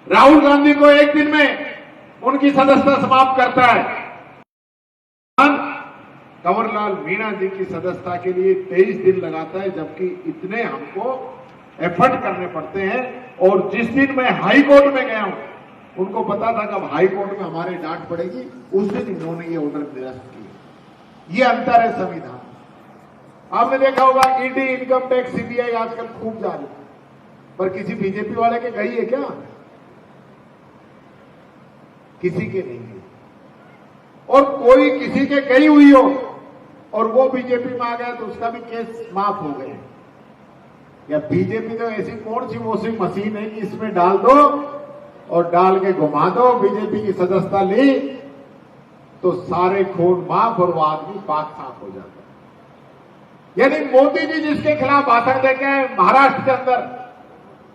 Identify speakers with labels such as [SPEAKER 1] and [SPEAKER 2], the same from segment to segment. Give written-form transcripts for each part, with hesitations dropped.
[SPEAKER 1] राहुल गांधी को एक दिन में उनकी सदस्यता समाप्त करता है। कंवरलाल मीणा जी की सदस्यता के लिए 23 दिन लगाता है, जबकि इतने हमको एफर्ट करने पड़ते हैं। और जिस दिन मैं हाई कोर्ट में गया हूं, उनको पता था कि अब हाई कोर्ट में हमारे डांट पड़ेगी, उस दिन इन्होंने ये ऑर्डर निरस्त किया। ये अंतर है संविधान। आपने देखा होगा ईडी, इनकम टैक्स, सीबीआई आजकल खूब जा रही, पर किसी बीजेपी वाले के गई है क्या? किसी के नहीं है। और कोई किसी के गई हुई हो और वो बीजेपी में आ गया तो उसका भी केस माफ हो गए। या बीजेपी तो ऐसी कौन सी वॉशिंग मशीन है कि इसमें डाल दो और डाल के घुमा दो, बीजेपी की सदस्यता ली तो सारे खून माफ और वो आदमी पाक साफ हो जाता है। यानी मोदी जी जिसके खिलाफ भाषण देके महाराष्ट्र के अंदर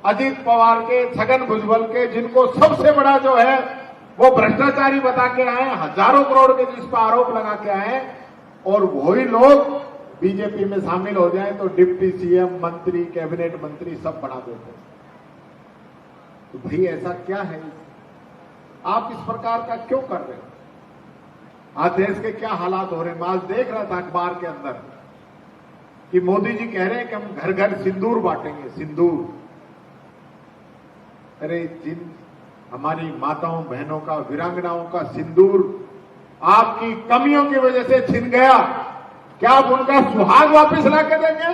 [SPEAKER 1] अजीत पवार के, छगन भुजबल के, जिनको सबसे बड़ा जो है वो भ्रष्टाचारी बता के आए, हजारों करोड़ के जिस पर आरोप लगा के आए, और वही लोग बीजेपी में शामिल हो जाएं तो डिप्टी सीएम, मंत्री, कैबिनेट मंत्री सब बना देते हैं। तो भाई ऐसा क्या है? आप इस प्रकार का क्यों कर रहे हो? आज देश के क्या हालात हो रहे हैं? मैं आज देख रहा था अखबार के अंदर कि मोदी जी कह रहे हैं कि हम घर घर सिंदूर बांटेंगे। सिंदूर, अरे जिन हमारी माताओं बहनों का, वीरांगनाओं का सिंदूर आपकी कमियों की वजह से छिन गया, क्या आप उनका सुहाग वापस ला के देंगे?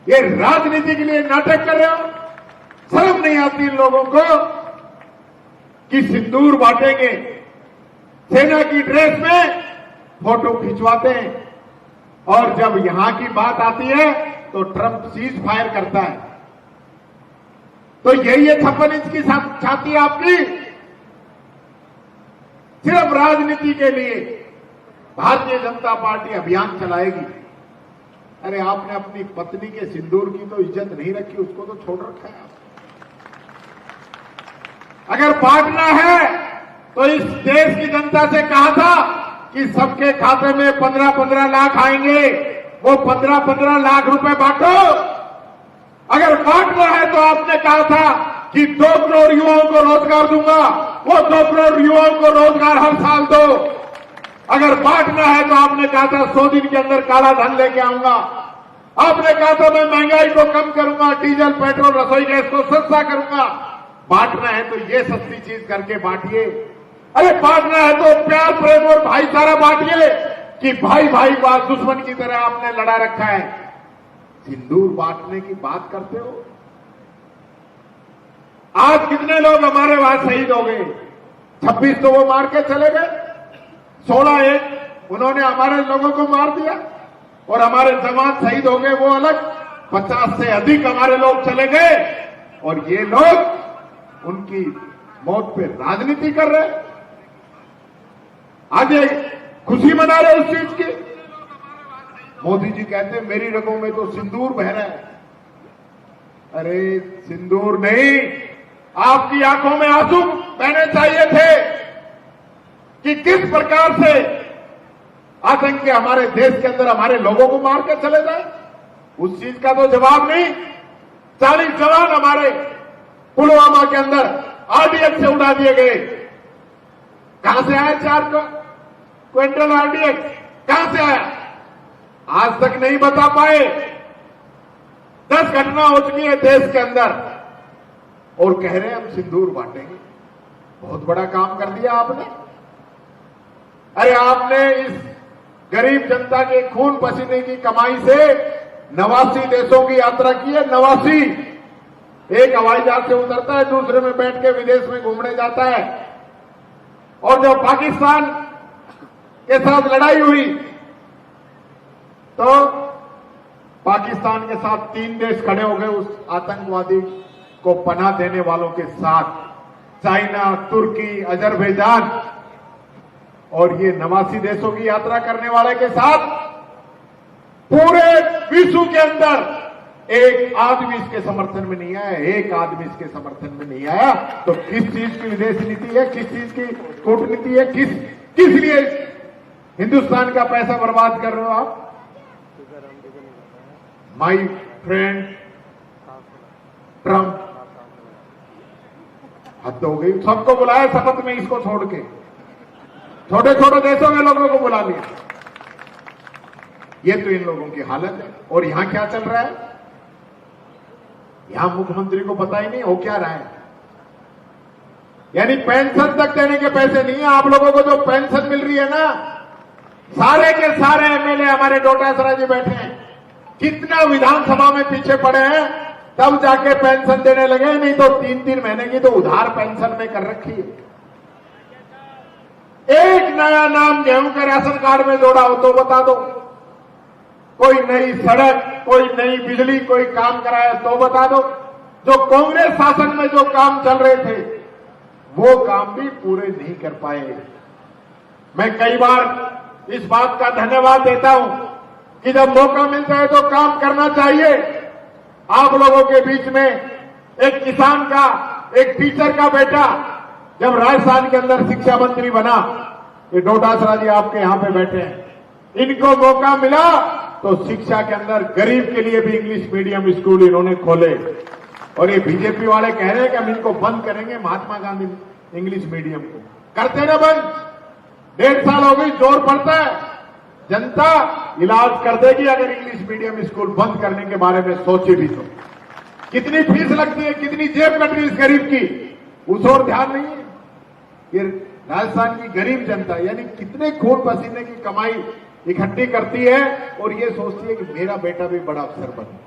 [SPEAKER 1] ये राजनीति के लिए नाटक कर रहे हो? शर्म नहीं आती इन लोगों को कि सिंदूर बांटेंगे, सेना की ड्रेस में फोटो खिंचवाते हैं, और जब यहां की बात आती है तो ट्रंप सीज फायर करता है। तो यही है 56 इंच की छाती आपकी। सिर्फ राजनीति के लिए भारतीय जनता पार्टी अभियान चलाएगी। अरे आपने अपनी पत्नी के सिंदूर की तो इज्जत नहीं रखी, उसको तो छोड़ रखा है। अगर बांटना है तो इस देश की जनता से कहा था कि सबके खाते में 15-15 लाख आएंगे, वो 15-15 लाख रुपए बांटो। अगर बांटना है तो आपने कहा था कि 2 करोड़ युवाओं को रोजगार दूंगा, वो 2 करोड़ युवाओं को रोजगार हर साल दो। अगर बांटना है तो आपने कहा था 100 दिन के अंदर काला धन लेके आऊंगा। आपने कहा था मैं महंगाई को कम करूंगा, डीजल, पेट्रोल, रसोई गैस को सस्ता करूंगा। बांटना है तो ये सस्ती चीज करके बांटिए। अरे बांटना है तो प्यार, प्रेम और भाईचारा बांटिए कि भाई भाई को दुश्मन की तरह आपने लड़ा रखा है। सिंदूर बांटने की बात करते हो? आज कितने लोग हमारे वहां शहीद हो गए? 26 तो वो मार के चले गए, 16 एक उन्होंने हमारे लोगों को मार दिया और हमारे जवान शहीद हो गए, वो अलग। 50 से अधिक हमारे लोग चले गए और ये लोग उनकी मौत पे राजनीति कर रहे। आज ये खुशी मना रहे उस चीज की। मोदी जी कहते हैं मेरी रगों में तो सिंदूर बह रहा है। अरे सिंदूर नहीं, आपकी आंखों में आंसू बहने चाहिए थे कि किस प्रकार से आतंकी हमारे देश के अंदर हमारे लोगों को मार के चले जाए। उस चीज का तो जवाब नहीं। 40 जवान हमारे पुलवामा के अंदर आरडीएक्स से उड़ा दिए गए। कहां से आया 4 क्विंटल आरडीएक्स? कहां से आया? आज तक नहीं बता पाए। 10 घटना हो चुकी है देश के अंदर और कह रहे हैं हम सिंदूर बांटेंगे। बहुत बड़ा काम कर दिया आपने। अरे आपने इस गरीब जनता के खून पसीने की कमाई से 89 देशों की यात्रा की है। 89 एक हवाई जहाज से उतरता है, दूसरे में बैठ के विदेश में घूमने जाता है। और जब पाकिस्तान के साथ लड़ाई हुई तो पाकिस्तान के साथ 3 देश खड़े हो गए उस आतंकवादी को पनाह देने वालों के साथ, चाइना, तुर्की, अजरबैजान। और ये 89 देशों की यात्रा करने वाले के साथ पूरे विश्व के अंदर एक आदमी इसके समर्थन में नहीं आया। एक आदमी इसके समर्थन में नहीं आया। तो किस चीज की विदेश नीति है, किस चीज की कूटनीति है, किस लिए हिंदुस्तान का पैसा बर्बाद कर रहे हो आप? माय फ्रेंड ट्रंप, हद हो गई। सबको बुलाया शपथ में, इसको छोड़ के छोटे छोटे देशों में लोगों को बुला लिया। ये तो इन लोगों की हालत है। और यहां क्या चल रहा है, यहां मुख्यमंत्री को पता ही नहीं हो क्या रहा है। यानी पेंशन तक देने के पैसे नहीं है। आप लोगों को जो पेंशन मिल रही है ना, सारे के सारे एमएलए हमारे डोटासरा जी बैठे हैं, कितना विधानसभा में पीछे पड़े हैं, तब जाके पेंशन देने लगे। नहीं तो 3-3 महीने की तो उधार पेंशन में कर रखी है। एक नया नाम गेहूं के राशन कार्ड में जोड़ा हो तो बता दो। कोई नई सड़क, कोई नई बिजली, कोई काम कराया तो बता दो। जो कांग्रेस शासन में जो काम चल रहे थे वो काम भी पूरे नहीं कर पाए। मैं कई बार इस बात का धन्यवाद देता हूं कि जब मौका मिलता है तो काम करना चाहिए। आप लोगों के बीच में एक किसान का, एक टीचर का बेटा जब राजस्थान के अंदर शिक्षा मंत्री बना, ये डोटासरा जी आपके यहां पे बैठे हैं, इनको मौका मिला तो शिक्षा के अंदर गरीब के लिए भी इंग्लिश मीडियम स्कूल इन्होंने खोले। और ये बीजेपी वाले कह रहे हैं कि हम इनको बंद करेंगे, महात्मा गांधी इंग्लिश मीडियम को। करते ना बंद, 1.5 साल हो गई, जोर पड़ता है, जनता इलाज कर देगी अगर इंग्लिश मीडियम स्कूल बंद करने के बारे में सोचे भी तो। कितनी फीस लगती है, कितनी जेब कट रही है इस गरीब की, उस और ध्यान नहीं है। ये राजस्थान की गरीब जनता यानी कितने खून पसीने की कमाई इकट्ठी करती है और ये सोचती है कि मेरा बेटा भी बड़ा अफसर बने,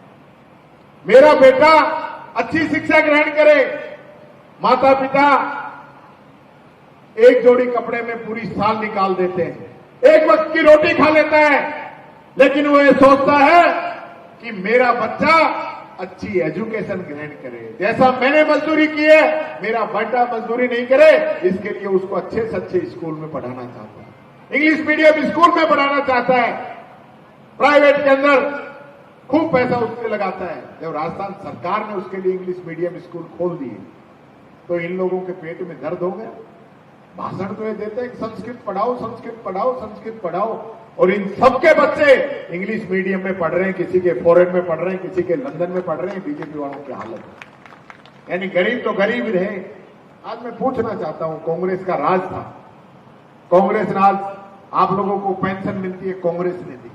[SPEAKER 1] मेरा बेटा अच्छी शिक्षा ग्रहण करे। माता पिता एक जोड़ी कपड़े में पूरी साल निकाल देते हैं, एक वक्त की रोटी खा लेता है, लेकिन वो ये सोचता है कि मेरा बच्चा अच्छी एजुकेशन ग्रहण करे। जैसा मैंने मजदूरी की है, मेरा बेटा मजदूरी नहीं करे। इसके लिए उसको अच्छे से अच्छे स्कूल में पढ़ाना चाहता है, इंग्लिश मीडियम स्कूल में पढ़ाना चाहता है, प्राइवेट के अंदर खूब पैसा उसके लगाता है। जब राजस्थान सरकार ने उसके लिए इंग्लिश मीडियम स्कूल खोल दिए तो इन लोगों के पेट में दर्द हो गया। भाषण तो ये देते हैं कि संस्कृत पढ़ाओ, संस्कृत पढ़ाओ, संस्कृत पढ़ाओ, और इन सबके बच्चे इंग्लिश मीडियम में पढ़ रहे हैं, किसी के फॉरेन में पढ़ रहे हैं, किसी के लंदन में पढ़ रहे हैं। बीजेपी वालों की हालत है। यानी गरीब तो गरीब रहे। आज मैं पूछना चाहता हूं, कांग्रेस का राज था, कांग्रेस राज, आप लोगों को पेंशन मिलती है, कांग्रेस ने दी,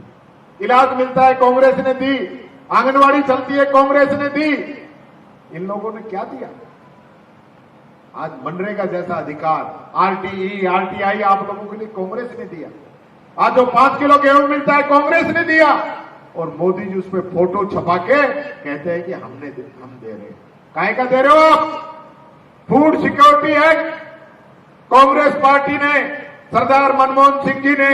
[SPEAKER 1] इलाज मिलता है, कांग्रेस ने दी, आंगनवाड़ी चलती है, कांग्रेस ने दी। इन लोगों ने क्या दिया? आज मनरेगा जैसा अधिकार, आरटीई, आरटीआई आप लोगों के लिए कांग्रेस ने दिया। आज जो 5 किलो गेहूं मिलता है, कांग्रेस ने दिया। और मोदी जी उस पर फोटो छपा के कहते हैं कि हम दे रहे हैं। काहे का दे रहे हो आप? Food security act Congress party ने, सरदार मनमोहन सिंह जी ने,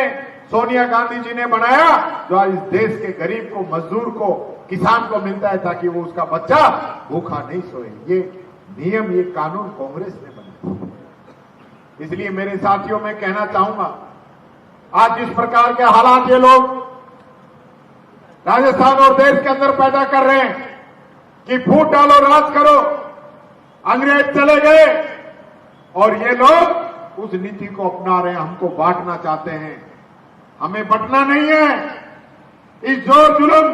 [SPEAKER 1] सोनिया गांधी जी ने बनाया, जो आज इस देश के गरीब को, मजदूर को, किसान को मिलता है ताकि वो उसका बच्चा भूखा नहीं सोए। ये नियम, ये कानून कांग्रेस ने बनाया। इसलिए मेरे साथियों, मैं कहना चाहूंगा, आज जिस प्रकार के हालात ये लोग राजस्थान और देश के अंदर पैदा कर रहे हैं कि फूट डालो, राज करो, अंग्रेज चले गए और ये लोग उस नीति को अपना रहे हैं, हमको बांटना चाहते हैं। हमें बंटना नहीं है। इस जोर जुल्म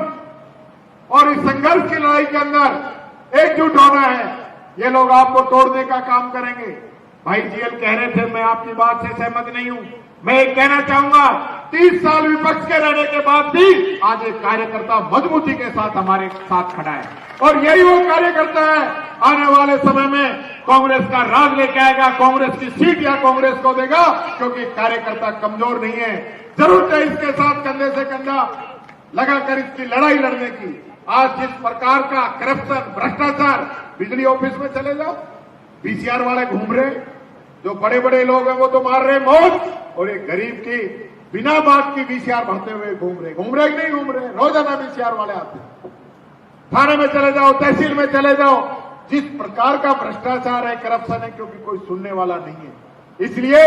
[SPEAKER 1] और इस संघर्ष की लड़ाई के अंदर एकजुट होना है। ये लोग आपको तोड़ने का काम करेंगे। भाई जीएल कह रहे थे, मैं आपकी बात से सहमत नहीं हूं। मैं एक कहना चाहूंगा, 30 साल विपक्ष के रहने के बाद भी आज एक कार्यकर्ता मजबूती के साथ हमारे साथ खड़ा है, और यही वो कार्यकर्ता है आने वाले समय में कांग्रेस का राज लेके आएगा, कांग्रेस की सीट या कांग्रेस को देगा, क्योंकि कार्यकर्ता कमजोर नहीं है। जरूरत है इसके साथ कंधे से कंधा लगाकर इसकी लड़ाई लड़ने की। आज जिस प्रकार का करप्शन, भ्रष्टाचार, बिजली ऑफिस में चले जाओ, पीसीआर वाले घूम रहे, जो बड़े बड़े लोग हैं वो तो मार रहे मौत, और एक गरीब की बिना बात की वीसीआर भरते हुए घूम रहे कि नहीं घूम रहे? रोजाना वीसीआर वाले आते हैं। थाने में चले जाओ, तहसील में चले जाओ, जिस प्रकार का भ्रष्टाचार है, करप्शन है, क्योंकि कोई सुनने वाला नहीं है। इसलिए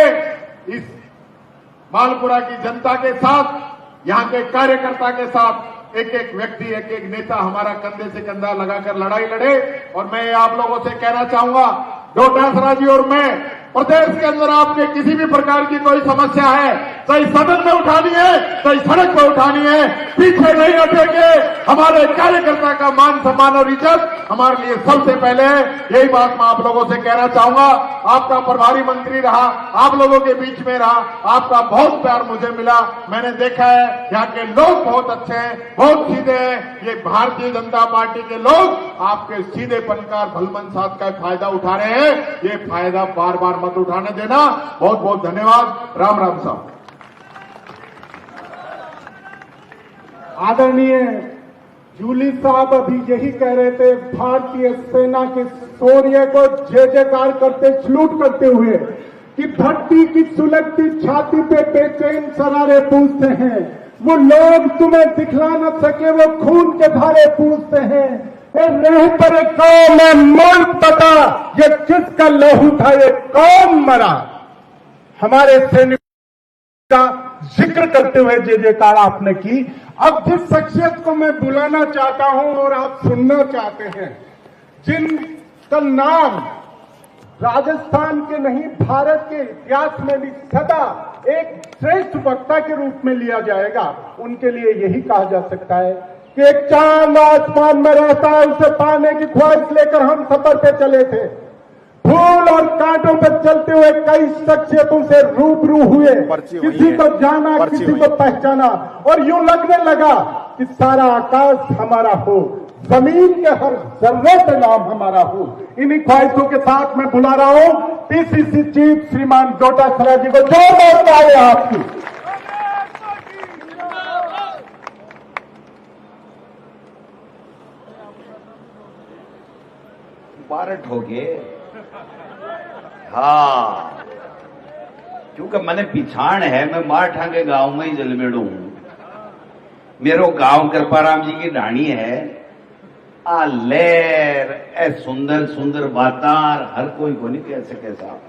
[SPEAKER 1] इस मालपुरा की जनता के साथ, यहां के कार्यकर्ता के साथ एक एक व्यक्ति, एक एक नेता हमारा कंधे से कंधा लगाकर लड़ाई लड़े। और मैं आप लोगों से कहना चाहूंगा, डोटासरा जी और मैं प्रदेश के अंदर आपके किसी भी प्रकार की कोई समस्या है, चाहे सदन में उठानी है, चाहे सड़क पर उठानी है, पीछे नहीं हटेंगे। हमारे कार्यकर्ता का मान सम्मान और इज्जत हमारे लिए सबसे पहले है। यही बात मैं आप लोगों से कहना चाहूंगा। आपका प्रभारी मंत्री रहा, आप लोगों के बीच में रहा, आपका बहुत प्यार मुझे मिला। मैंने देखा है यहाँ के लोग बहुत अच्छे हैं, बहुत सीधे हैं। ये भारतीय जनता पार्टी के लोग आपके सीधेपन का, भलमन साथ का फायदा उठा रहे हैं। ये फायदा बार बार मत उठाने देना। बहुत बहुत धन्यवाद। राम राम साहब।
[SPEAKER 2] आदरणीय जूली साहब अभी यही कह रहे थे, भारतीय सेना के शौर्य को जय जयकार करते, सलूट करते हुए कि भट्टी की सुलगती छाती पे बेचैन सरारे पूछते हैं। वो लोग तुम्हें दिखला न सके, वो खून के धारे पूछते हैं। रह पर कौन है मुल्क पता, ये किसका लहू था, ये कौन मरा। हमारे सैनिक का जिक्र करते हुए जय जयकार आपने की। अब जिस शख्सियत को मैं बुलाना चाहता हूं और आप सुनना चाहते हैं, जिनका नाम राजस्थान के नहीं भारत के इतिहास में भी सदा एक श्रेष्ठ वक्ता के रूप में लिया जाएगा, उनके लिए यही कहा जा सकता है कि एक चांद आसमान में रहता है, उसे पाने की ख्वाहिश लेकर हम सफर पे चले थे। फूल और कांटों पर चलते हुए कई शख्सियतों से रूबरू हुए, किसी को जाना, किसी को पहचाना, और यूं लगने लगा कि सारा आकाश हमारा हो, जमीन के हर जर्रे पे नाम हमारा हो। इन्हीं ख्वाहिशों के साथ मैं बुला रहा हूं पीसीसी चीफ श्रीमान डोटासरा जी को। जोरदार तालियां आपकी।
[SPEAKER 3] बारट हो गए। हाँ, क्योंकि मैंने पिछाण है, मैं माठा के गांव में ही जलमेड़ू हूं। मेरो गांव कृपाराम जी की ढाणी है। आ लहर, ए सुंदर सुंदर बातार, हर कोई को नहीं कह सके साहब।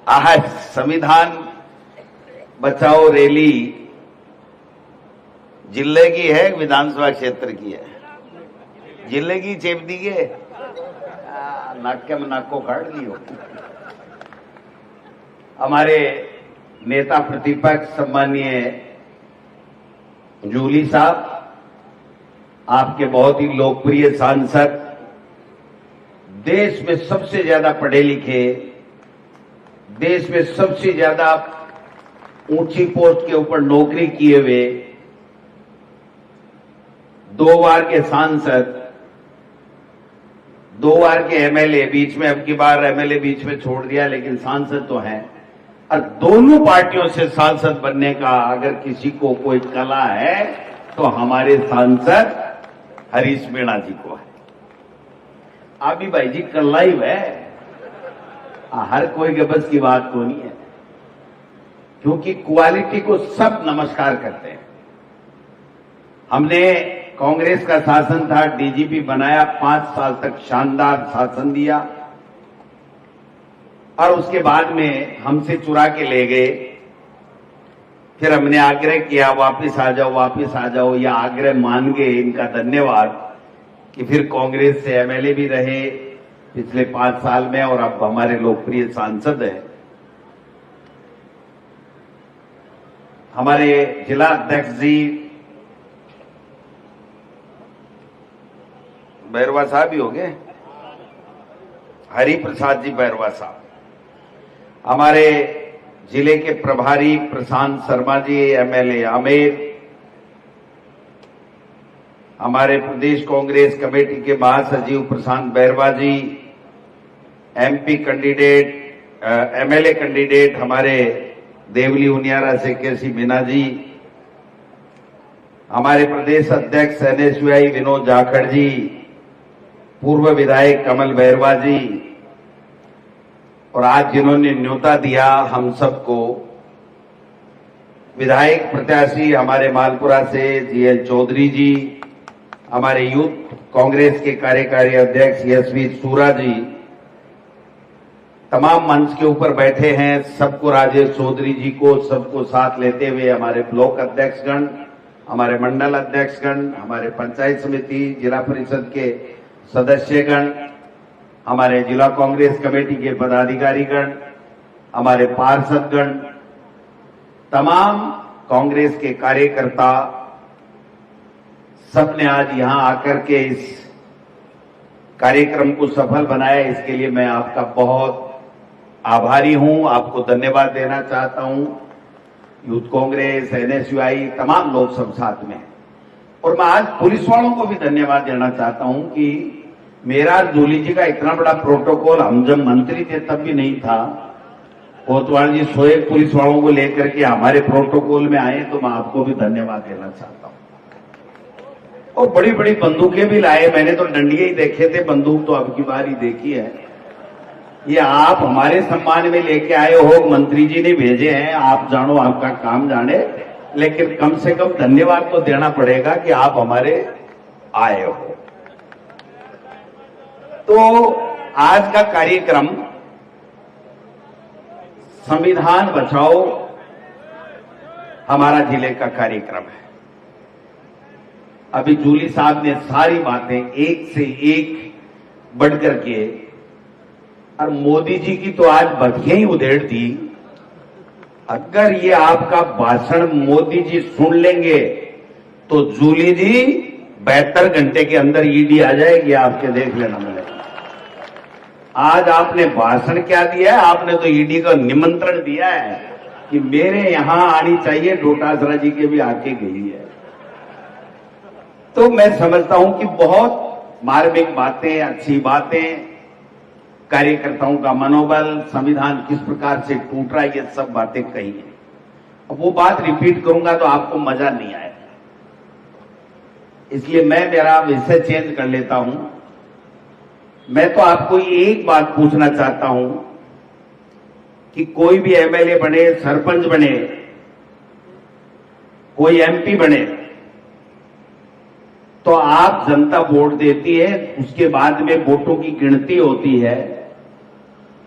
[SPEAKER 3] आह संविधान बचाओ रैली जिले की है, विधानसभा क्षेत्र की है। जिले की चेपदी के नाटक में नाक को काट लियो। हमारे नेता प्रतिपक्ष सम्मानीय जूली साहब, आपके बहुत ही लोकप्रिय सांसद, देश में सबसे ज्यादा पढ़े लिखे, देश में सबसे ज्यादा ऊंची पोस्ट के ऊपर नौकरी किए हुए, 2 बार के सांसद, 2 बार के एमएलए, बीच में अब की बार एमएलए बीच में छोड़ दिया, लेकिन सांसद तो हैं। और दोनों पार्टियों से सांसद बनने का अगर किसी को कोई कला है तो हमारे सांसद हरीश मीणा जी को है। आप भी भाई जी कला ही है, हर कोई के बस की बात तो नहीं है, क्योंकि क्वालिटी को सब नमस्कार करते हैं। हमने कांग्रेस का शासन था, डीजीपी बनाया, 5 साल तक शानदार शासन दिया, और उसके बाद में हमसे चुरा के ले गए। फिर हमने आग्रह किया वापस आ जाओ, वापस आ जाओ, या आग्रह मान गए, इनका धन्यवाद कि फिर कांग्रेस से एमएलए भी रहे पिछले 5 साल में, और अब हमारे लोकप्रिय सांसद हैं। हमारे जिला अध्यक्ष जी बैरवा साहब ही हो गए, हरि प्रसाद जी बैरवा साहब। हमारे जिले के प्रभारी प्रशांत शर्मा जी एमएलए आमेर, हमारे प्रदेश कांग्रेस कमेटी के महासचिव प्रशांत बैरवा जी, एमपी कैंडिडेट, एमएलए कैंडिडेट हमारे देवली उनियारा से केसी मीना जी, हमारे प्रदेश अध्यक्ष एनएसयूआई विनोद जाखड़ जी, पूर्व विधायक कमल बैरवा जी, और आज जिन्होंने न्योता दिया हम सबको, विधायक प्रत्याशी हमारे मालपुरा से जीएल चौधरी जी, हमारे यूथ कांग्रेस के कार्यकारी अध्यक्ष यशवी सूरा जी, तमाम मंच के ऊपर बैठे हैं सबको, राजेश चौधरी जी को, सबको साथ लेते हुए हमारे ब्लॉक अध्यक्षगण, हमारे मंडल अध्यक्षगण, हमारे पंचायत समिति जिला परिषद के सदस्यगण, हमारे जिला कांग्रेस कमेटी के पदाधिकारीगण, हमारे पार्षदगण, तमाम कांग्रेस के कार्यकर्ता, सबने आज यहां आकर के इस कार्यक्रम को सफल बनाया। इसके लिए मैं आपका बहुत आभारी हूं, आपको धन्यवाद देना चाहता हूं। यूथ कांग्रेस, एनएसयूआई, तमाम लोग सब साथ में हैं। और मैं आज पुलिस वालों को भी धन्यवाद देना चाहता हूं कि मेरा जूली जी का इतना बड़ा प्रोटोकॉल हम जब मंत्री थे तब भी नहीं था। कोतवाल जी 100 पुलिस वालों को लेकर के हमारे प्रोटोकॉल में आए, तो मैं आपको भी धन्यवाद देना चाहता हूं। और बड़ी बड़ी बंदूकें भी लाए, मैंने तो डंडिये ही देखे थे, बंदूक तो अब की बार ही देखी है। ये आप हमारे सम्मान में लेके आए हो, मंत्री जी ने भेजे हैं, आप जानो, आपका काम जाने, लेकिन कम से कम धन्यवाद तो देना पड़ेगा कि आप हमारे आए हो। तो आज का कार्यक्रम संविधान बचाओ हमारा जिले का कार्यक्रम है। अभी जूली साहब ने सारी बातें एक से एक बढ़कर के, और मोदी जी की तो आज बधिया ही उधेड़ दी। अगर ये आपका भाषण मोदी जी सुन लेंगे तो जूली जी 72 घंटे के अंदर ईडी आ जाएगी, आपके देख लेना मिलेगा। आज आपने भाषण क्या दिया है? आपने तो ईडी का निमंत्रण दिया है कि मेरे यहां आनी चाहिए, डोटासरा जी के भी आके गई है। तो मैं समझता हूं कि बहुत मार्मिक बातें, अच्छी बातें, कार्यकर्ताओं का मनोबल, संविधान किस प्रकार से टूट रहा है, ये सब बातें कही हैं। अब वो बात रिपीट करूंगा तो आपको मजा नहीं आएगा, इसलिए मैं मेरा विषय चेंज कर लेता हूं। मैं तो आपको एक बात पूछना चाहता हूं कि कोई भी एमएलए बने, सरपंच बने, कोई एमपी बने, तो आप जनता वोट देती है, उसके बाद में वोटों की गिनती होती है,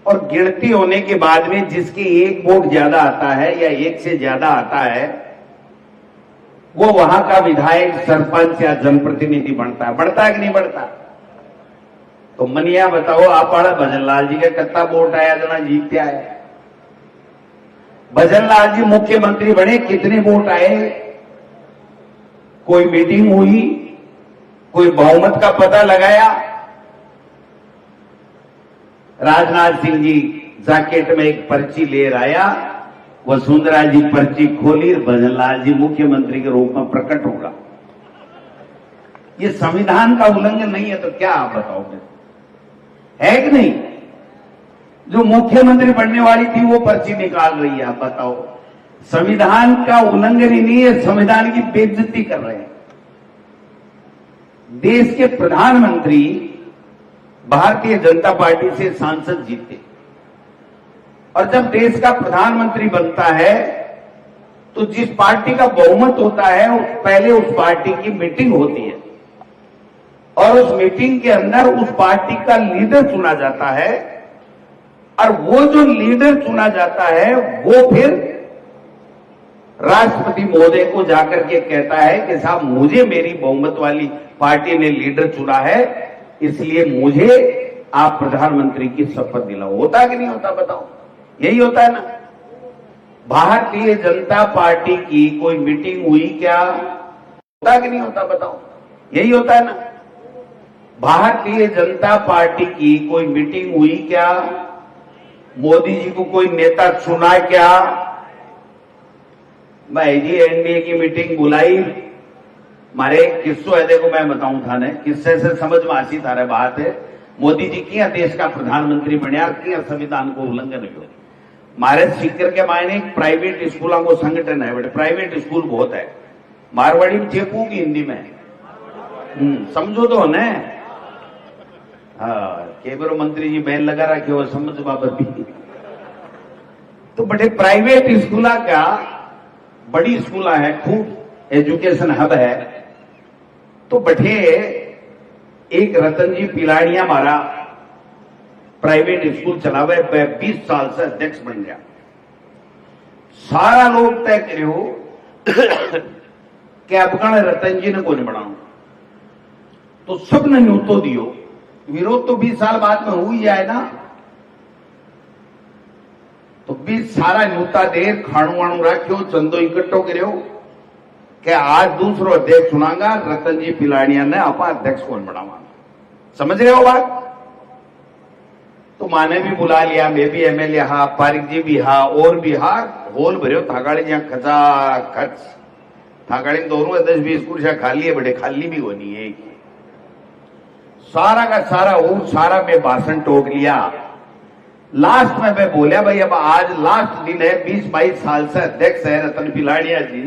[SPEAKER 3] और गिनती होने के बाद में जिसके एक वोट ज्यादा आता है या एक से ज्यादा आता है, वो वहां का विधायक, सरपंच या जनप्रतिनिधि बनता है। बढ़ता है कि नहीं बढ़ता? तो मनिया बताओ, आप भजनलाल जी के कत्ता वोट आया जना जीतते आए? भजनलाल जी मुख्यमंत्री बने, कितने वोट आए? कोई मीटिंग हुई? कोई बहुमत का पता लगाया? राजनाथ सिंह जी जैकेट में एक पर्ची ले आया, वसुंधरा जी पर्ची खोली, भजनलाल जी मुख्यमंत्री के रूप में प्रकट होगा। ये संविधान का उल्लंघन नहीं है तो क्या आप बताओगे? है कि नहीं? जो मुख्यमंत्री बनने वाली थी वो पर्ची निकाल रही है, आप बताओ। संविधान का उल्लंघन ही नहीं है, संविधान की बेइज्जती कर रहे हैं। देश के प्रधानमंत्री भारतीय जनता पार्टी से सांसद जीते, और जब देश का प्रधानमंत्री बनता है तो जिस पार्टी का बहुमत होता है पहले उस पार्टी की मीटिंग होती है, और उस मीटिंग के अंदर उस पार्टी का लीडर चुना जाता है, और वो जो लीडर चुना जाता है वो फिर राष्ट्रपति महोदय को जाकर के कहता है कि साहब मुझे मेरी बहुमत वाली पार्टी ने लीडर चुना है, इसलिए मुझे आप प्रधानमंत्री की शपथ दिलाओ। होता कि नहीं होता बताओ? यही होता है ना। भारतीय जनता पार्टी की कोई मीटिंग हुई क्या? होता कि नहीं होता बताओ? यही होता है ना। भारतीय जनता पार्टी की कोई मीटिंग हुई क्या? मोदी जी को कोई नेता चुना क्या? भाई जी एनडीए की मीटिंग बुलाई, मारे एक किस्सो है, देखो मैं बताऊं थाने, किस्से से समझ में आसी थारे बात है। मोदी जी किया देश का प्रधानमंत्री बनया, किया संविधान को उल्लंघन हो। मारे सीकर के मायने एक प्राइवेट स्कूलों को संगठन है, बड़े प्राइवेट स्कूल बहुत है, मारवाड़ी में चेपूगी हिंदी में, समझो तो ने। हाँ, केबरो मंत्री जी बैन लगा रखे हो समझ बाबत भी। तो बड़े प्राइवेट स्कूल का बड़ी स्कूल है, खूब एजुकेशन हब है। तो बैठे एक रतन जी पिलाड़िया मारा प्राइवेट स्कूल चलावे, 20 साल से अध्यक्ष बन गया। सारा लोग तय करे हो कि अब रतन जी ने कौन बनाऊ, तो सबने न्यूतो दियो विरोध तो 20 साल बाद में हो ही जाए ना। तो 20 सारा न्यूता देर खाणु वाणु राख्यो, चंदो इकट्ठो करो कि आज दूसरो अध्यक्ष चुनागा, रतन जी पिलानिया ने आपा अध्यक्ष कौन बनावा। समझ रहे हो बात? तो माने भी बुला लिया, मैं भी एमएलए हा, पारिक जी भी हा, और भी हा, होल भरियो थागाड़ी जहां खचा खच थागाड़ी दोनों अध्यक्ष भी कुर्सियां खाली है, बड़े खाली भी होनी है। सारा का सारा और सारा में भाषण टोक लिया। लास्ट में मैं बोलिया भाई अब आज लास्ट दिन है, 20-22 साल से अध्यक्ष है रतन पिलानिया जी,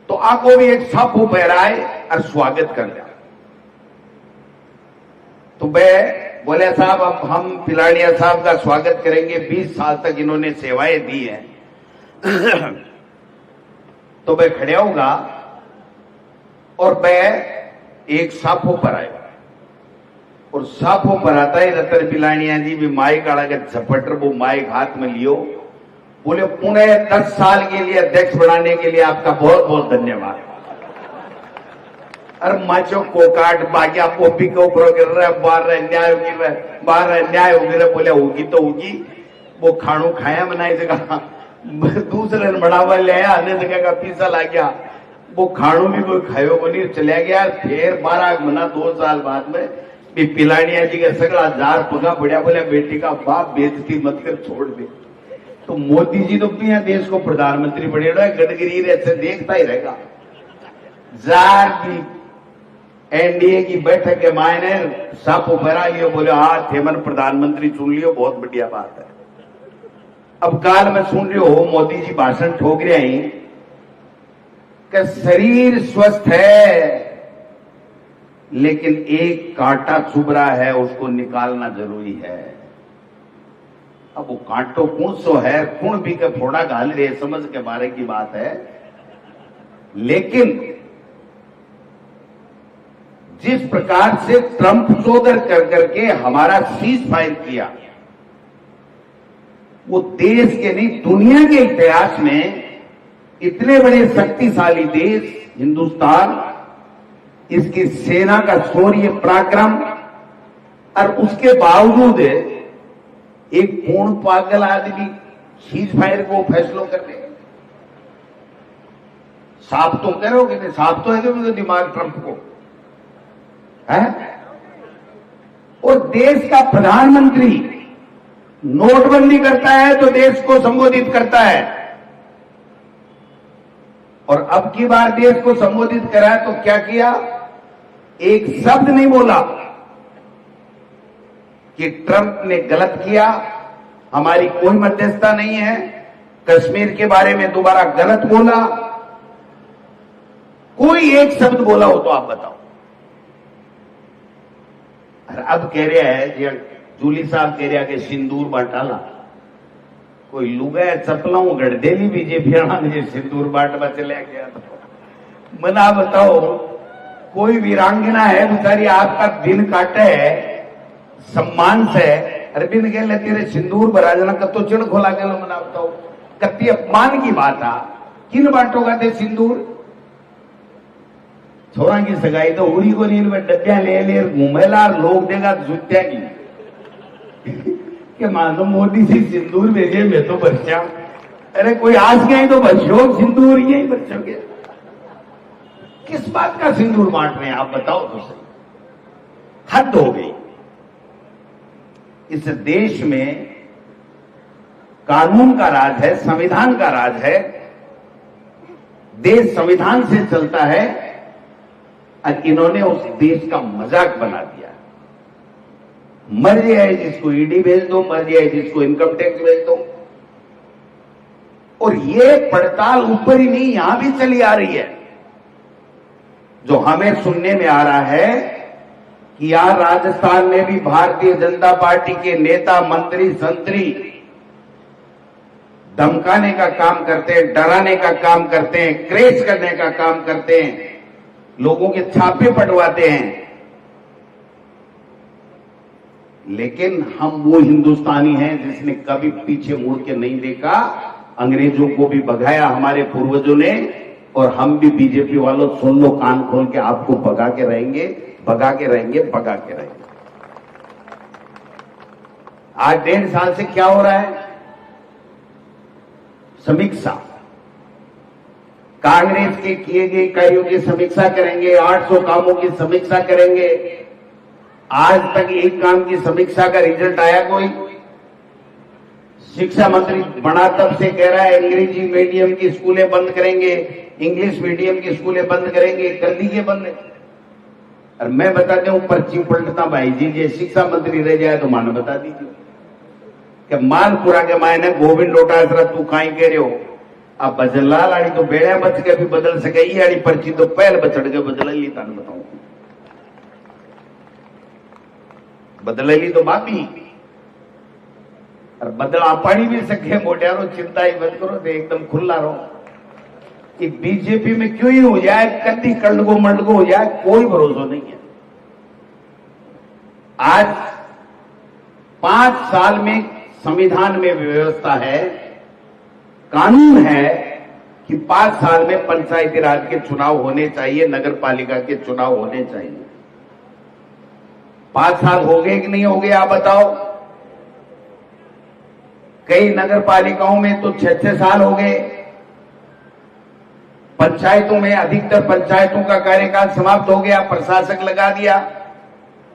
[SPEAKER 3] तो आपको भी एक साफू पहराए और स्वागत कर लिया। तो मैं बोले साहब अब हम पिलानिया साहब का स्वागत करेंगे, 20 साल तक इन्होंने सेवाएं दी हैं। तो मैं खड़े होगा और मैं एक साफो पर आया, और साफो पर आता है रतन पिलानिया जी भी माइक आड़ा के झपटर वो माइक हाथ में लियो, बोले पुणे 10 साल के लिए अध्यक्ष बनाने के लिए आपका बहुत बहुत धन्यवाद। अरे माचो को काट बागिया पोपी के ऊपर गिर रहा है, बाहर अन्याय गिर रहा है, बाहर अन्याय हो गिर, बोले होगी तो होगी। वो खाणू खाया बनाई जगह दूसरे ने बढ़ावा ले आया, अन्य जगह का पीसा ला गया, वो खाणू भी कोई खायो को नहीं, चला गया। फिर 12 महीना 2 साल बाद में भी पिलानिया जी का सगड़ा 1000 पगा पड़ा, बोले बेटी का बाप बेइज्जती मत कर, छोड़ दे। तो मोदी जी तो यहाँ देश को प्रधानमंत्री बने रहे, गडकरी ऐसे देखता ही रहेगा। जार की एनडीए की बैठक के मायने सापो भरा लियो, बोले हाँ थेमन प्रधानमंत्री चुन लियो, बहुत बढ़िया बात है। अब काल में सुन रहे हो मोदी जी भाषण ठोक रहे हैं कि शरीर स्वस्थ है लेकिन एक कांटा चुभ रहा है, उसको निकालना जरूरी है। अब वो कांटो कौन सो है, कौन भी के फोड़ा घाल रहे, समझ के बारे की बात है। लेकिन जिस प्रकार से ट्रंप सोदर कर करके हमारा सीज फायर किया, वो देश के नहीं दुनिया के इतिहास में इतने बड़े शक्तिशाली देश हिंदुस्तान, इसकी सेना का शौर्य पराक्रम, और उसके बावजूद एक पूर्ण पागल आदमी सीज फायर को फैसलों कर ले। साफ तो करोगे नहीं, साफ तो है कि दिमाग ट्रंप को है। और देश का प्रधानमंत्री नोटबंदी करता है तो देश को संबोधित करता है, और अब की बार देश को संबोधित करा तो क्या किया, एक शब्द नहीं बोला कि ट्रंप ने गलत किया, हमारी कोई मध्यस्थता नहीं है, कश्मीर के बारे में दोबारा गलत बोला, कोई एक शब्द बोला हो तो आप बताओ। अब कह रहे हैं जूली साहब कह रहा कि सिंदूर बाटाला, कोई लुगा चपला गढ़देली बीजेपी सिंदूर बांटवा चला गया। तो मना बताओ, कोई वीरांगना है बेचारी आपका दिन काटे है सम्मान से, अरविंद कह लेते तेरे सिंदूर बराजना कतो चिड़ खोला गया, मना बताओ कति अपमान की बात आ। किन बांटोगा थे सिंदूर, छोरा की सगाई तो उड़ी को नील में डब्बिया ले घूमेला, लोग देगा जूत्या की कि मानो मोदी जी सिंदूर भेजे मैं तो बच्चा, अरे कोई आज गए तो बच्चों सिंदूर यही बच्चों के, किस बात का सिंदूर बांट रहे हैं आप बताओ तो सही। हद हो गई। इस देश में कानून का राज है, संविधान का राज है, देश संविधान से चलता है, और इन्होंने उस देश का मजाक बना दिया। मर्जी है जिसको ईडी भेज दो, मर्जी है जिसको इनकम टैक्स भेज दो, और ये पड़ताल ऊपर ही नहीं यहां भी चली आ रही है। जो हमें सुनने में आ रहा है कि यहां राजस्थान में भी भारतीय जनता पार्टी के नेता मंत्री संतरी धमकाने का काम करते हैं, डराने का काम करते हैं, क्रेज करने का काम करते हैं, लोगों के छापे पटवाते हैं। लेकिन हम वो हिंदुस्तानी हैं जिसने कभी पीछे मुड़ के नहीं देखा। अंग्रेजों को भी भगाया हमारे पूर्वजों ने, और हम भी बीजेपी वालों सुन लो कान खोल के, आपको भगा के रहेंगे, भगा के रहेंगे, भगा के रहेंगे। आज 1.5 साल से क्या हो रहा है? समीक्षा, कांग्रेस के किए गए कार्यों की समीक्षा करेंगे, 800 कामों की समीक्षा करेंगे। आज तक एक काम की समीक्षा का रिजल्ट आया कोई? शिक्षा मंत्री बना तब से कह रहा है अंग्रेजी मीडियम की स्कूलें बंद करेंगे, इंग्लिश मीडियम की स्कूलें बंद करेंगे, कर दीजिए बंद। और मैं बताता हूं पर्ची पलटता भाई जी, ये शिक्षा मंत्री रह जाए तो मानो बता दीजिए कि मालपुरा के मायने गोविंद डोटासरा तू काई कह रहे हो? अब बजलाल आड़ी तो बेड़ा बच के भी बदल सके, ये आड़ी पर्ची तो पहले बचड़ के बदल ली। तान बताऊं बदल ली तो बापी और बदला पड़ी भी सके मोटियारो, चिंता ही मत करो, तो एकदम खुला रहो। कि बीजेपी में क्यों ही हो जाए, कभी कलगो मलगो हो जाए, कोई भरोसा नहीं है। आज 5 साल में संविधान में व्यवस्था है, कानून है कि 5 साल में पंचायती राज के चुनाव होने चाहिए, नगर पालिका के चुनाव होने चाहिए। 5 साल हो गए कि नहीं हो गए, आप बताओ? कई नगर पालिकाओं में तो 6-6 साल हो गए। पंचायतों में अधिकतर पंचायतों का कार्यकाल समाप्त हो गया, प्रशासक लगा दिया।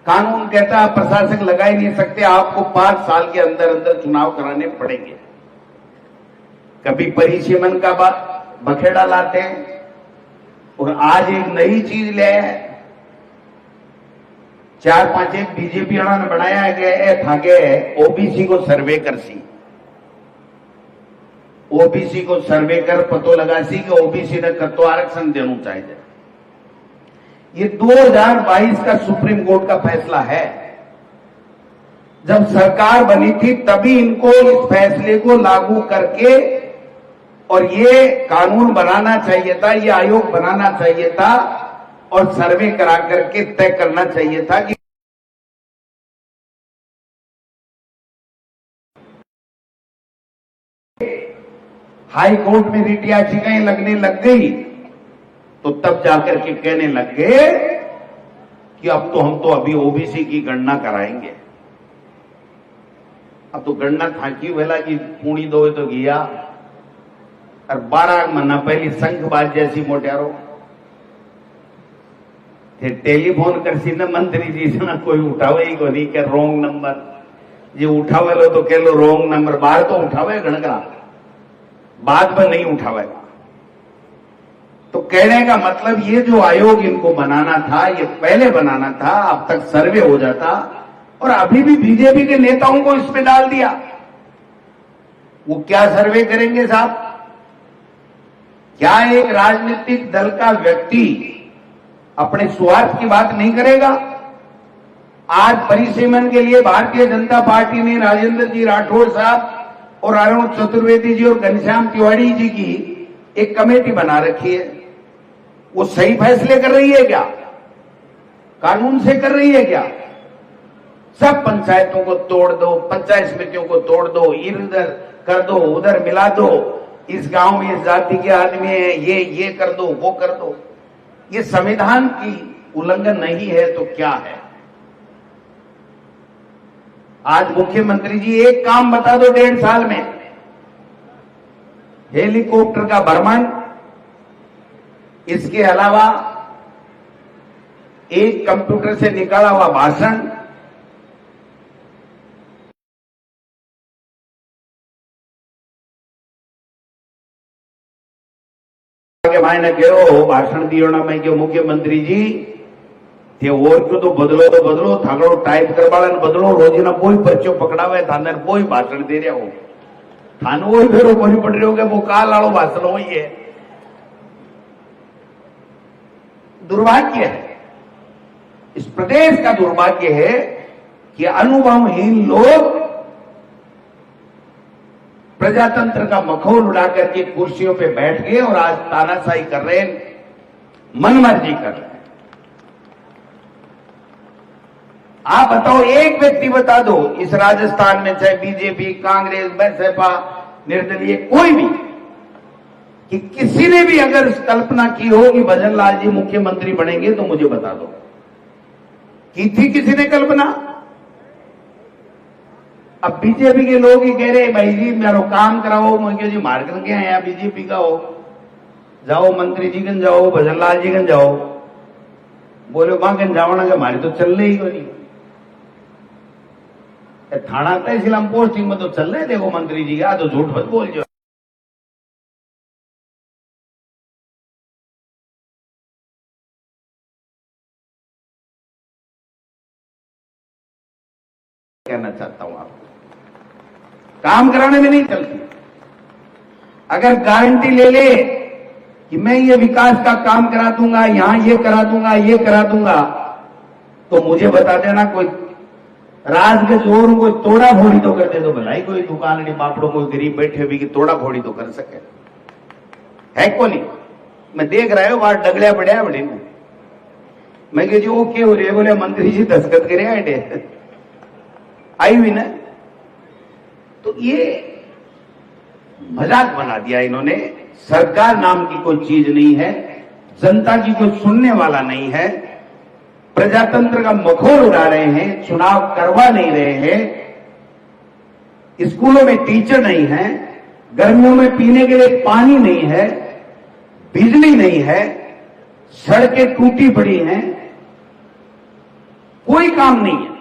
[SPEAKER 3] कानून कहता है प्रशासक लगा ही नहीं सकते, आपको 5 साल के अंदर अंदर चुनाव कराने पड़ेंगे। कभी परिसीमन का बखेड़ा लाते हैं और आज एक नई चीज ले आए, 4-5 एक बीजेपी ने बनाया गया था कि ओबीसी को सर्वे कर सी, ओबीसी को सर्वे कर पतो लगा सी कि ओबीसी ने कत्तो आरक्षण देना चाहिए। ये 2022 का सुप्रीम कोर्ट का फैसला है। जब सरकार बनी थी तभी इनको इस फैसले को लागू करके और ये कानून बनाना चाहिए था, ये आयोग बनाना चाहिए था और सर्वे करा करके तय करना चाहिए था कि हाई कोर्ट में रिट याचिकाएं लगने लग गई तो तब जाकर के कहने लग गए कि अब तो हम तो अभी ओबीसी की गणना कराएंगे। अब तो गणना थाकी वेला की पूणी दो तो गया और 12 महीना पहले संखबाज जैसी मोटियारो थे टेलीफोन कर सी ना मंत्री जी से ना कोई उठावे ही को नहीं क्या रोंग नंबर जी उठावे लो तो कह लो रोंग नंबर, बाहर तो उठावे गणकरा, बाद में नहीं उठावेगा। तो कहने का मतलब ये जो आयोग इनको बनाना था, ये पहले बनाना था, अब तक सर्वे हो जाता और अभी भी बीजेपी के नेताओं को इसमें डाल दिया। वो क्या सर्वे करेंगे साहब? क्या एक राजनीतिक दल का व्यक्ति अपने स्वार्थ की बात नहीं करेगा? आज परिसीमन के लिए भारतीय जनता पार्टी ने राजेंद्र जी राठौड़ साहब और अरुण चतुर्वेदी जी और घनश्याम तिवारी जी की एक कमेटी बना रखी है। वो सही फैसले कर रही है क्या? कानून से कर रही है क्या? सब पंचायतों को तोड़ दो, पंचायत समितियों को तोड़ दो, इधर कर दो, उधर मिला दो, इस गांव में इस जाति के आदमी है, ये कर दो, वो कर दो। ये संविधान की उल्लंघन नहीं है तो क्या है? आज मुख्यमंत्री जी एक काम बता दो 1.5 साल में, हेलीकॉप्टर का भ्रमण, इसके अलावा एक कंप्यूटर से निकाला हुआ भाषण, के मायने कहो भाषण दियो ना मैं क्यों मुख्यमंत्री जी थे और क्यों तो बदलो थागड़ो टाइप करवाड़ा बदलो, रोजीना कोई पर्चो पकड़ावे थाने कोई भाषण दे रहा हो, थानो वही फेरो कोई पड़ रहे हो वो काल आड़ो भाषण वही है। दुर्भाग्य है, इस प्रदेश का दुर्भाग्य है कि अनुभवहीन लोग प्रजातंत्र का मखौल उड़ा करके कुर्सियों पे बैठ गए और आज तानाशाही कर रहे हैं, मनमर्जी कर रहे हैं। आप बताओ, एक व्यक्ति बता दो इस राजस्थान में, चाहे बीजेपी, कांग्रेस, बसपा, निर्दलीय कोई भी, कि किसी ने भी अगर कल्पना की हो कि भजन लाल जी मुख्यमंत्री बनेंगे तो मुझे बता दो। की थी किसी ने कल्पना? अब बीजेपी के लोग ही कह रहे भाई जी मेरा काम कराओ, मैं क्यों जी मार करके आया बीजेपी का हो, जाओ मंत्री जी गन जाओ, भजन लाल जी गन जाओ। बोले वहां गन जावना के हमारी तो चल रही को नहीं, थाना तहसील पोस्टिंग में तो चल रहे देखो मंत्री जी का, तो झूठ मत बोल जो। कहना चाहता हूं आपको, काम कराने में नहीं चलती। अगर गारंटी ले ले कि मैं ये विकास का काम करा दूंगा, यहां ये करा दूंगा, ये करा दूंगा, तो मुझे बता देना कोई राज के जोर कोई तोड़ा फोड़ी तो कर दे, तो भलाई कोई दुकान नहीं बापड़ो कोई गरीब बैठे हुए कि तोड़ा फोड़ी तो कर सके है को नहीं। मैं देख रहा हूं बाहर डगड़िया पड़े बड़े में, मैं कह जी वो क्या हो रही है, बोले मंत्री जी दस्तखत करे आए आई हुई ना। तो ये मजाक बना दिया इन्होंने। सरकार नाम की कोई चीज नहीं है, जनता की कोई सुनने वाला नहीं है, प्रजातंत्र का मखौल उड़ा रहे हैं, चुनाव करवा नहीं रहे हैं, स्कूलों में टीचर नहीं है, गर्मियों में पीने के लिए पानी नहीं है, बिजली नहीं है, सड़कें टूटी पड़ी हैं, कोई काम नहीं है।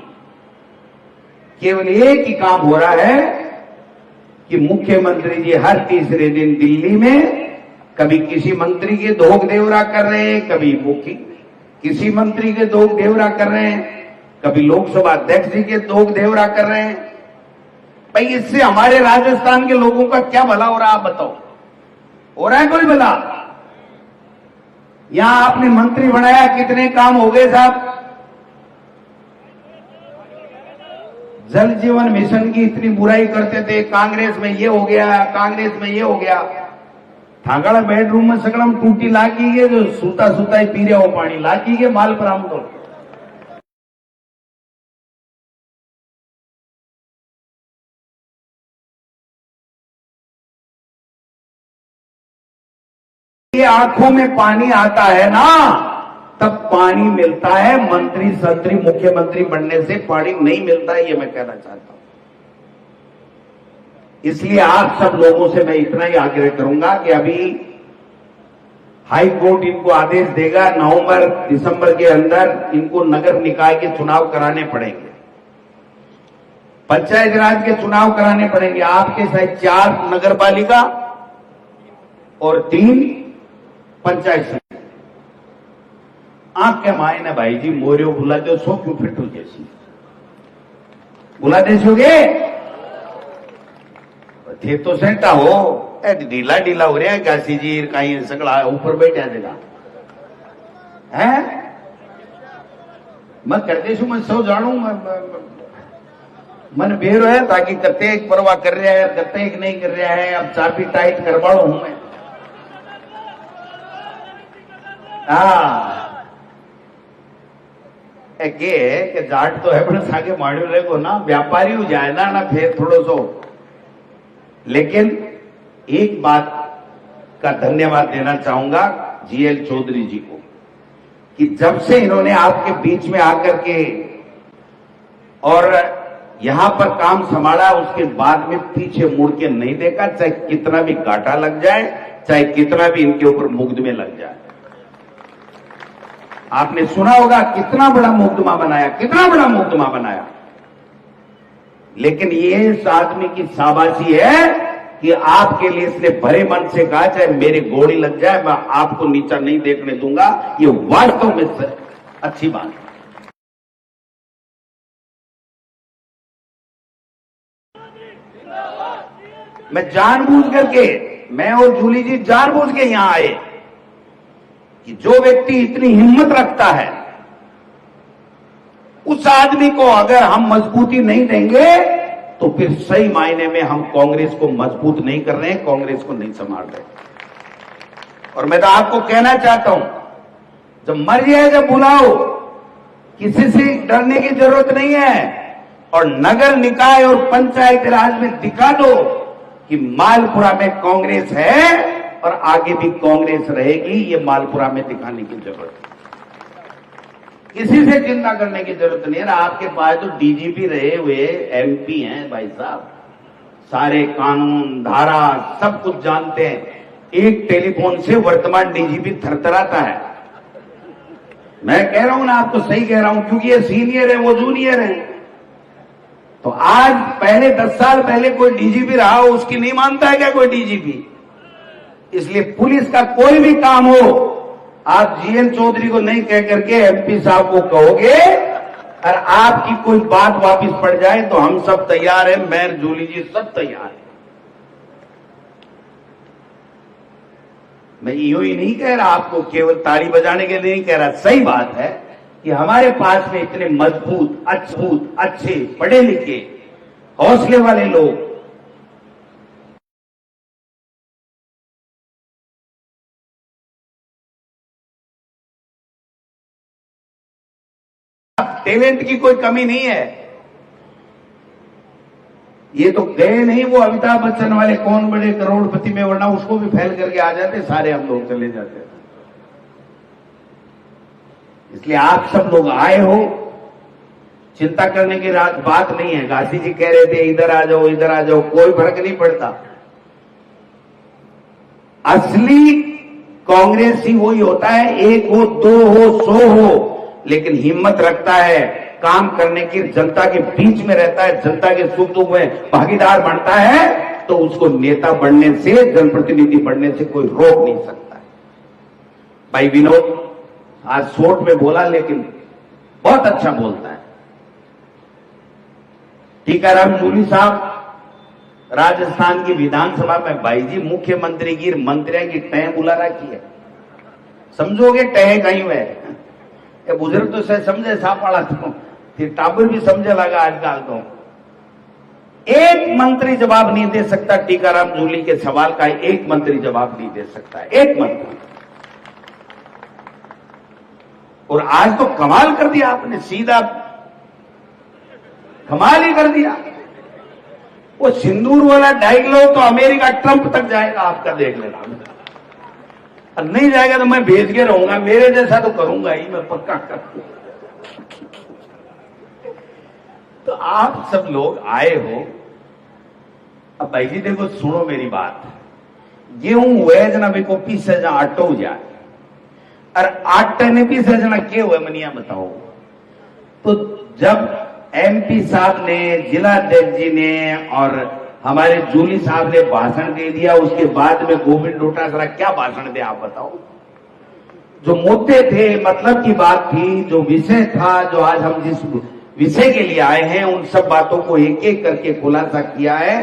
[SPEAKER 3] केवल एक ही काम हो रहा है कि मुख्यमंत्री जी हर तीसरे दिन दिल्ली में कभी किसी मंत्री के धोख देवरा कर रहे हैं, कभी किसी मंत्री के धोख देवरा कर रहे हैं, कभी लोकसभा अध्यक्ष जी के धोख देवरा कर रहे हैं। भाई इससे हमारे राजस्थान के लोगों का क्या भला हो रहा है, आप बताओ, हो रहा है कोई भला? यहां आपने मंत्री बनाया, कितने काम हो गए साहब? जल जीवन मिशन की इतनी बुराई करते थे, कांग्रेस में ये हो गया, कांग्रेस में ये हो गया। थागड़ा बेडरूम में सकड़म टूटी लागी गए, जो सूता सूता ही पी रहे हो पानी लागी गए माल पर हम तो। ये आंखों में पानी आता है ना, तब पानी मिलता है, मंत्री संतरी मुख्यमंत्री बनने से पानी नहीं मिलता है, ये मैं कहना चाहता हूं। इसलिए आप सब लोगों से मैं इतना ही आग्रह करूंगा कि अभी हाई कोर्ट इनको आदेश देगा, नवंबर दिसंबर के अंदर इनको नगर निकाय के चुनाव कराने पड़ेंगे, पंचायत राज के चुनाव कराने पड़ेंगे। आपके शायद 4 नगर पालिका और 3 पंचायत समिति। आंख के मायने भाई जी मोरियो बुला दो, सो क्यों फिटू जैसी बुला देसोगे थे तो सेंटा हो, ढीला ढीला हो रहा है गासी जी कहीं सगड़ा ऊपर बैठा देगा है। मैं कर देशू, मैं सौ जानू, मन बेरो है ताकि कत्ते एक परवाह कर रहा है, कत्ते एक नहीं कर रहा है। अब चाबी टाइट करवाड़ो हूं मैं। हाँ के जाट तो है, पर सागे माड़ू रहेगो ना, व्यापारी हो जाए ना फिर थोड़ो सो। लेकिन एक बात का धन्यवाद देना चाहूंगा जीएल चौधरी जी को, कि जब से इन्होंने आपके बीच में आकर के और यहां पर काम संभाला, उसके बाद में पीछे मुड़ के नहीं देखा, चाहे कितना भी घाटा लग जाए, चाहे कितना भी इनके ऊपर मुकदमे लग जाए। आपने सुना होगा कितना बड़ा मुकदमा बनाया, कितना बड़ा मुकदमा बनाया। लेकिन ये इस आदमी की शाबाशी है कि आपके लिए इसने भरे मन से कहा चाहे मेरी गोली लग जाए, मैं आपको नीचा नहीं देखने दूंगा। ये वास्तव में अच्छी बात है। मैं जानबूझ करके, मैं और जूली जी जानबूझ के यहां आए कि जो व्यक्ति इतनी हिम्मत रखता है, उस आदमी को अगर हम मजबूती नहीं देंगे तो फिर सही मायने में हम कांग्रेस को मजबूत नहीं कर रहे हैं, कांग्रेस को नहीं संभाल रहे। और मैं तो आपको कहना चाहता हूं, जब मर जाए जब बुलाओ, किसी से डरने की जरूरत नहीं है। और नगर निकाय और पंचायत राज में दिखा दो कि मालपुरा में कांग्रेस है और आगे भी कांग्रेस रहेगी, ये मालपुरा में दिखाने की जरूरत है। किसी से चिंता करने की जरूरत नहीं है। आपके पास तो डीजीपी रहे हुए एमपी हैं भाई साहब, सारे कानून धारा सब कुछ जानते हैं। एक टेलीफोन से वर्तमान डीजीपी थरथराता है। मैं कह रहा हूं ना, आपको सही कह रहा हूं, क्योंकि ये सीनियर है, वो जूनियर है। तो आज पहले 10 साल पहले कोई डीजीपी रहा हो, उसकी नहीं मानता है क्या कोई डीजीपी? इसलिए पुलिस का कोई भी काम हो, आप जीएन चौधरी को नहीं कह करके एमपी साहब को कहोगे, और आपकी कोई बात वापस पड़ जाए तो हम सब तैयार हैं, मेयर जूली जी सब तैयार हैं। मैं यूं ही नहीं कह रहा, आपको केवल ताली बजाने के लिए नहीं कह रहा। सही बात है कि हमारे पास में इतने मजबूत अच्छे पढ़े लिखे हौसले वाले लोग, टैलेंट की कोई कमी नहीं है। ये तो गए नहीं वो अमिताभ बच्चन वाले कौन बड़े करोड़पति में, वरना उसको भी फैल करके आ जाते, सारे हम लोग चले जाते। इसलिए आप सब लोग आए हो, चिंता करने की बात नहीं है। घासी जी कह रहे थे इधर आ जाओ इधर आ जाओ, कोई फर्क नहीं पड़ता। असली कांग्रेसी वही होता है, एक हो, दो हो, 100 हो, लेकिन हिम्मत रखता है काम करने की, जनता के बीच में रहता है, जनता के सुख दुख में भागीदार बनता है, तो उसको नेता बनने से, जनप्रतिनिधि बनने से कोई रोक नहीं सकता है। भाई विनोद आज शॉर्ट में बोला, लेकिन बहुत अच्छा बोलता है। टीकाराम जूली साहब राजस्थान की विधानसभा में, भाई जी मुख्यमंत्री की मंत्रियों की टह बुला रखी है। समझोगे टह कहीं हुए? बुजुर्ग तो से समझे सापाड़ा, तो टाबर भी समझे लगा आजकल। तो एक मंत्री जवाब नहीं दे सकता टीकाराम जूली के सवाल का, एक मंत्री जवाब नहीं दे सकता है, एक मंत्री। और आज तो कमाल कर दिया आपने, सीधा कमाल ही कर दिया। वो सिंदूर वाला डायलॉग तो अमेरिका ट्रंप तक जाएगा, आपका देख लेना। और नहीं जाएगा तो मैं भेज के रहूंगा, मेरे जैसा तो करूंगा ही, मैं पक्का करूंगा। तो आप सब लोग आए हो। अब भाई जी देखो, सुनो मेरी बात, गेहूं हुए जना भी को पीसे जा आटो जाए, और आटे ने पीसे जना के हुए मनिया बताओ। तो जब एमपी साहब ने, जिलाध्यक्ष जी ने और हमारे जूली साहब ने भाषण दे दिया, उसके बाद में गोविंद डोटासरा क्या भाषण दे आप बताओ। जो मुद्दे थे, मतलब की बात थी, जो विषय था, जो आज हम जिस विषय के लिए आए हैं, उन सब बातों को एक एक करके खुलासा किया है।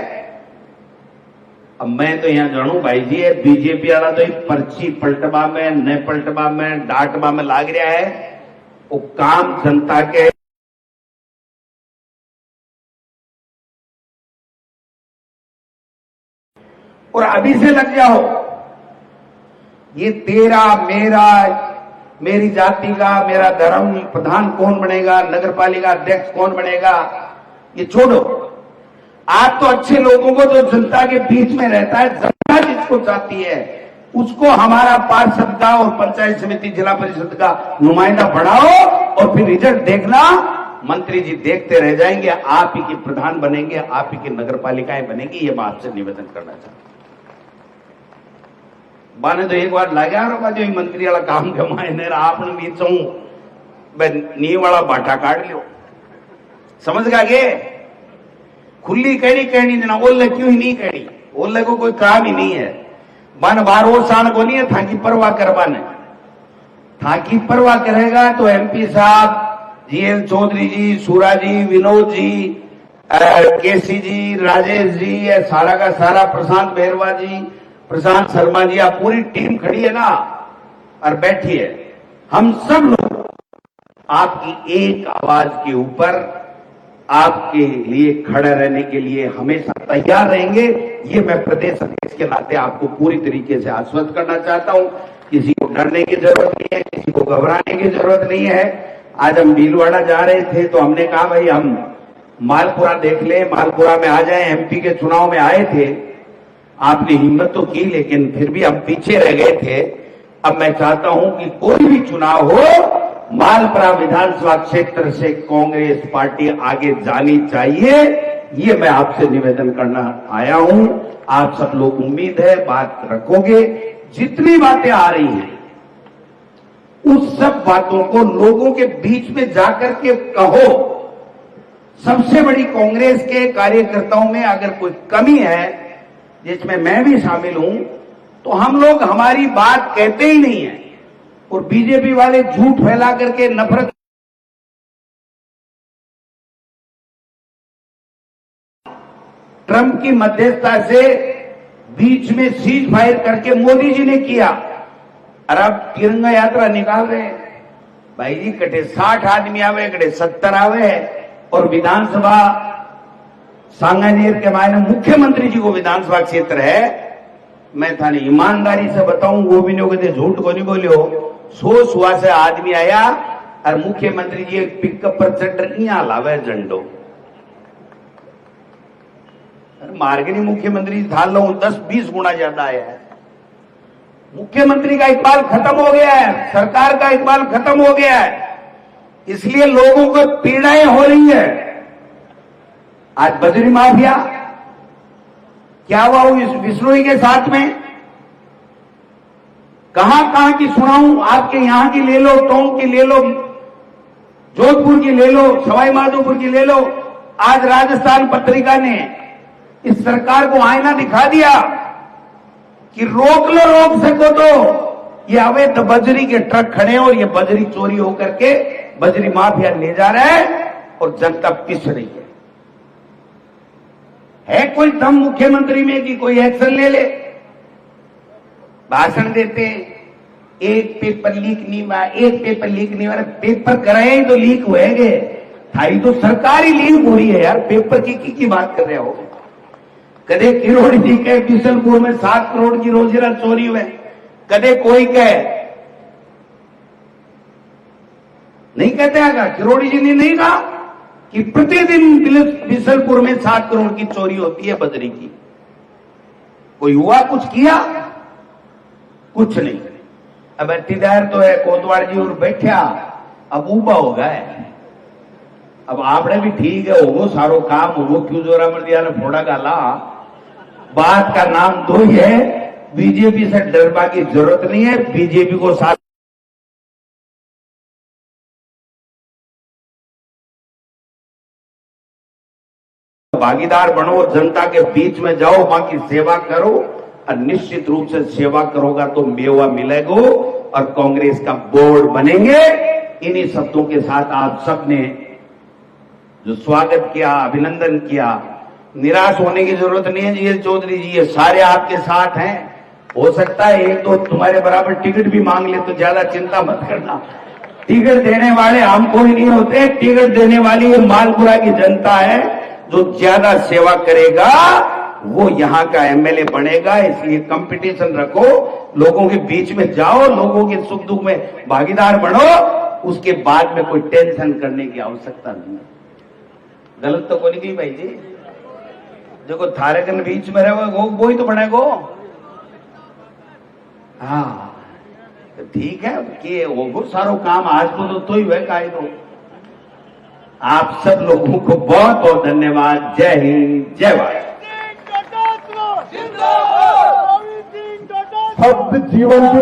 [SPEAKER 3] अब मैं तो यहां जानू भाई जी, बीजेपी वाला तो एक पर्ची पलटवा में, न पलटवा में, डांटवा में लाग रहा है। वो काम जनता के, और अभी से लग जाओ। ये तेरा मेरा, मेरी जाति का, मेरा धर्म, प्रधान कौन बनेगा, नगर पालिका अध्यक्ष कौन बनेगा, ये छोड़ो। आप तो अच्छे लोगों को, जो जनता के बीच में रहता है, जनता जिसको चाहती है, उसको हमारा पार्षद का और पंचायत समिति जिला परिषद का नुमाइंदा बढ़ाओ, और फिर रिजल्ट देखना। मंत्री जी देखते रह जाएंगे, आप ही के प्रधान बनेंगे, आप ही की नगर पालिकाएं बनेंगी। ये मैं आपसे निवेदन करना चाहता हूं। बाने तो एक बार लगा रहा जो मंत्री वाला काम कमाए, आपने भी चाहूं नी वाला बाटा काट लियो, समझ गा के खुली कहनी देना, ओल्ले क्यों ही नहीं कहनी, ओल्ले को कोई काम ही नहीं है। मन बार वो शान को नहीं है, था की परवाह करवाने, था की परवाह करेगा तो एमपी साहब, जीएन चौधरी जी, सूरा जी, विनोद जी, केसी जी, राजेश जी, सारा का सारा, प्रशांत बेरवा जी, प्रशांत शर्मा जी, आप पूरी टीम खड़ी है ना और बैठी है। हम सब लोग आपकी एक आवाज के ऊपर, आपके लिए खड़े रहने के लिए हमेशा तैयार रहेंगे। ये मैं प्रदेश अध्यक्ष के नाते आपको पूरी तरीके से आश्वस्त करना चाहता हूं। किसी को डरने की जरूरत नहीं है, किसी को घबराने की जरूरत नहीं है। आज हम भीलवाड़ा जा रहे थे तो हमने कहा भाई हम मालपुरा देख ले, मालपुरा में आ जाए। एमपी के चुनाव में आए थे, आपने हिम्मत तो की, लेकिन फिर भी हम पीछे रह गए थे। अब मैं चाहता हूं कि कोई भी चुनाव हो, मालपुरा विधानसभा क्षेत्र से कांग्रेस पार्टी आगे जानी चाहिए, ये मैं आपसे निवेदन करना आया हूं। आप सब लोग उम्मीद है बात रखोगे। जितनी बातें आ रही हैं उस सब बातों को लोगों के बीच में जाकर के कहो। सबसे बड़ी कांग्रेस के कार्यकर्ताओं में अगर कोई कमी है, जिसमें मैं भी शामिल हूं, तो हम लोग हमारी बात कहते ही नहीं है और बीजेपी वाले झूठ फैला करके नफरत। ट्रंप की मध्यस्थता से बीच में सीज फायर करके मोदी जी ने किया और अब तिरंगा यात्रा निकाल रहे हैं। भाई जी कटे 60 आदमी आवे, कटे 70 आवे, और विधानसभा सांगानेर के मायने मुख्यमंत्री जी को विधानसभा क्षेत्र है। मैं थाने ईमानदारी से बताऊं, वो भी नहीं कहते झूठ को नहीं बोलियो। 100 सुहा से आदमी आया और मुख्यमंत्री जी एक पिकअप पर चढ़ यहाँ लावे झंडो। मार्गनी मुख्यमंत्री था लो 10-20 गुना ज्यादा आया है। मुख्यमंत्री का इकबाल खत्म हो गया है, सरकार का इकबाल खत्म हो गया है, इसलिए लोगों को पीड़ाएं हो रही है। आज बजरी माफिया क्या हुआ इस विश्नोई के साथ में, कहां की सुनाऊं। आपके यहां की ले लो, टोंक की ले लो, जोधपुर की ले लो, सवाई माधोपुर की ले लो। आज राजस्थान पत्रिका ने इस सरकार को आईना दिखा दिया कि रोक लो, रोक सको तो ये अवैध बजरी के ट्रक खड़े हैं और ये बजरी चोरी होकर के बजरी माफिया ले जा रहा है और जनता पिस रही है कोई दम मुख्यमंत्री में कि कोई एक्शन ले ले। भाषण देते हैं, एक पेपर लीक नहीं हुआ, एक पेपर लीक नहीं हुआ। पेपर कराए तो लीक होएंगे, थाई तो सरकार ही लीक हो रही है यार। पेपर की बात कर रहे हो। कदे किरोड़ी जी कहे बिशनपुर में 7 करोड़ की रोजीरा चोरी हुए, कदे कोई कहे, नहीं कहते आगा। किरोड़ी जी ने नहीं कहा कि प्रतिदिन बिशनपुर में 7 करोड़ की चोरी होती है बजरी की। कोई हुआ, कुछ किया? कुछ नहीं। अब अट्टीदार तो है कोतवाल जी और बैठा, अब ऊबा हो गए। अब आपने भी ठीक है, होगो सारो काम होगो, क्यों जोरा मर दिया ने फोड़ा गाला। बात का नाम दो ही है, बीजेपी से डरने की जरूरत नहीं है। बीजेपी को साथ भागीदार बनो, जनता के बीच में जाओ, वहां की सेवा करो और निश्चित रूप से सेवा करोगा तो मेवा मिलेगा और कांग्रेस का बोर्ड बनेंगे। इन्हीं शब्दों के साथ आप सबने जो स्वागत किया, अभिनंदन किया, निराश होने की जरूरत नहीं है जी चौधरी जी, ये सारे आपके साथ हैं। हो सकता है एक तो तुम्हारे बराबर टिकट भी मांग ले, तो ज्यादा चिंता मत करना। टिकट देने वाले हम कोई नहीं होते, टिकट देने वाली ये मालपुरा की जनता है। जो ज्यादा सेवा करेगा वो यहां का एमएलए बनेगा। इसलिए कंपटीशन रखो, लोगों के बीच में जाओ, लोगों के सुख दुख में भागीदार बनो। उसके बाद में कोई टेंशन करने की आवश्यकता नहीं है। गलत तो कोई नहीं भाई जी, देखो थारे के बीच में रहो वो ही तो बनेगो। हाँ तो ठीक है कि वो सारो काम आज तो ही वह काय दो। आप सब लोगों को बहुत बहुत धन्यवाद। जय हिंद, जय भारत।
[SPEAKER 2] शब्द जीवन के